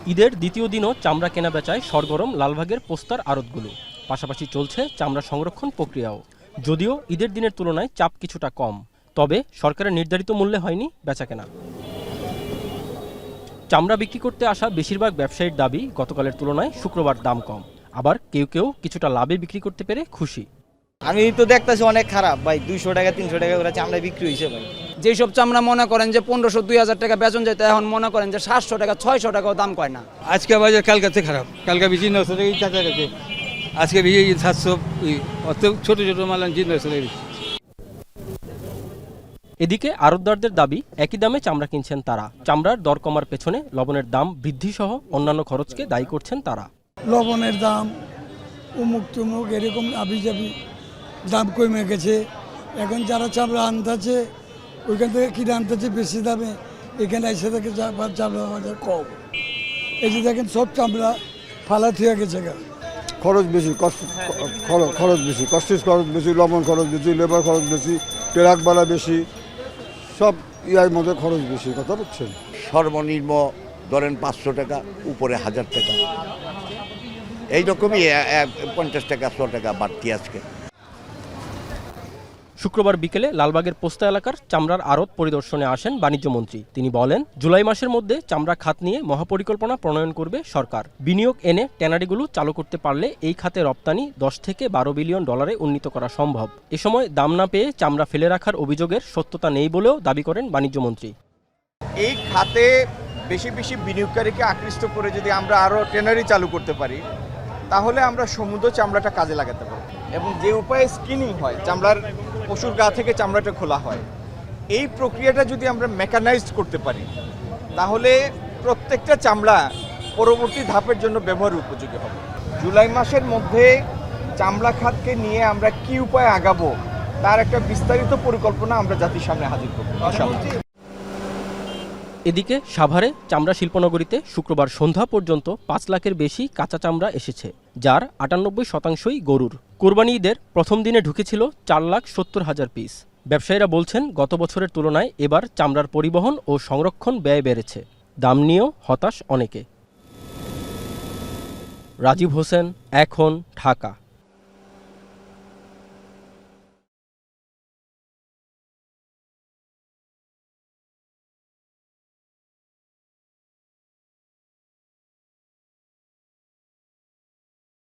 ঈদের দ্বিতীয় দিনও চামড়া কেনা বেচায় সরগরম লালবাগের পোস্তার আড়তগুলো। পাশাপাশি চলছে চামড়া সংরক্ষণ প্রক্রিয়াও। যদিও ঈদের দিনের তুলনায় চাপ কিছুটা কম, তবে সরকারের নির্ধারিত মূল্যে হয়নি বেচাকেনা। চামড়া বিক্রি করতে আসা বেশিরভাগ ব্যবসায়ীর দাবি গতকালের তুলনায় শুক্রবার দাম কম। আবার কেউ কেউ কিছুটা লাভে বিক্রি করতে পেরে খুশি। আমি তো দেখতেছি অনেক খারাপ ভাই, 200 টাকা 300 টাকা করে চামড়া বিক্রি হয়েছে ভাই। যেসব চামড়া মনে করেন যে 1500-2000 টাকা বেচন যেতে, এখন মনে করেন যে 700 টাকা 600 টাকাও দাম কয় না। আজকে বাজার কালকাতে খারাপ, কালকা বেশি 900 টাকা চাচা গেছে, আজকে বেশি 700, অত ছোট ছোট মাল আনছি 900 টাকা। এদিকে আড়তদারদের দাবি একই দামে চামড়া কিনছেন তারা। চামড়ার দর কমার পেছনে লবণের দাম বৃদ্ধি সহ অন্যান্য খরচকে দায়ী করছেন তারা। লবণের দাম উমুক তুমুক এরকম আবিজাবি দাম কমে গেছে। এখন যারা চামড়া আনতেছে ওইখান থেকে কিনে আনতেছে বেশি দামে, এখানে এসে থেকে চামড়া বাজার কম। এই যে দেখেন সব চামড়া ফালা থেকে গেছে। খরচ বেশি, খরচ বেশি, কষ্টের খরচ বেশি, লবণ খরচ বেশি, লেবার খরচ বেশি, ট্রাক ভাড়া বেশি, সব ইয়ার মধ্যে খরচ বেশি। কথা বলছেন সর্বনিম্ন ধরেন 500 টাকা, উপরে 1000 টাকা, এইরকমই 50 টাকা 100 টাকা বাড়তি আজকে। শুক্রবার বিকেলে লালবাগের পোস্তা এলাকার চামড়ার আড়ত পরিদর্শনে আসেন বাণিজ্যমন্ত্রী। তিনি বলেন, জুলাই মাসের মধ্যে চামড়া খাত নিয়ে মহাপরিকল্পনা প্রণয়ন করবে সরকার। বিনিয়োগ এনে ট্যানারিগুলো চালু করতে পারলে এই খাতে রপ্তানি 10 থেকে 12 বিলিয়ন ডলারে উন্নীত করা সম্ভব। এ সময় দাম না পেয়ে চামড়া ফেলে রাখার অভিযোগের সত্যতা নেই বলেও দাবি করেন বাণিজ্যমন্ত্রী। এই খাতে বেশি বেশি বিনিয়োগকারীকে আকৃষ্ট করে যদি আমরা আরও ট্যানারি চালু করতে পারি, তাহলে আমরা সমুদ্র চামড়াটা কাজে লাগাতে পারি। এবং যে উপায়ে স্কিনিং হয়, চামড়ার পশুর গা থেকে চামড়াটা খোলা হয়, এই প্রক্রিয়াটা যদি আমরা মেকানাইজড করতে পারি, তাহলে প্রত্যেকটা চামড়া পরবর্তী ধাপের জন্য ব্যবহার উপযোগী হবে। জুলাই মাসের মধ্যে চামড়া খাতকে নিয়ে আমরা কি উপায়ে আগাবো তার একটা বিস্তারিত পরিকল্পনা আমরা জাতির সামনে হাজির করব। এদিকে সাভারে চামড়া শিল্পনগরীতে শুক্রবার সন্ধ্যা পর্যন্ত 5 লাখের বেশি কাঁচা চামড়া এসেছে, যার 98% গরুর। কোরবানি ঈদের প্রথম দিনে ঢুকেছিল 4,70,000 পিস। ব্যবসায়ীরা বলছেন, গত বছরের তুলনায় এবার চামড়ার পরিবহন ও সংরক্ষণ ব্যয় বেড়েছে। দাম নিয়েও হতাশ অনেকে। রাজীব হোসেন, এখন, ঢাকা।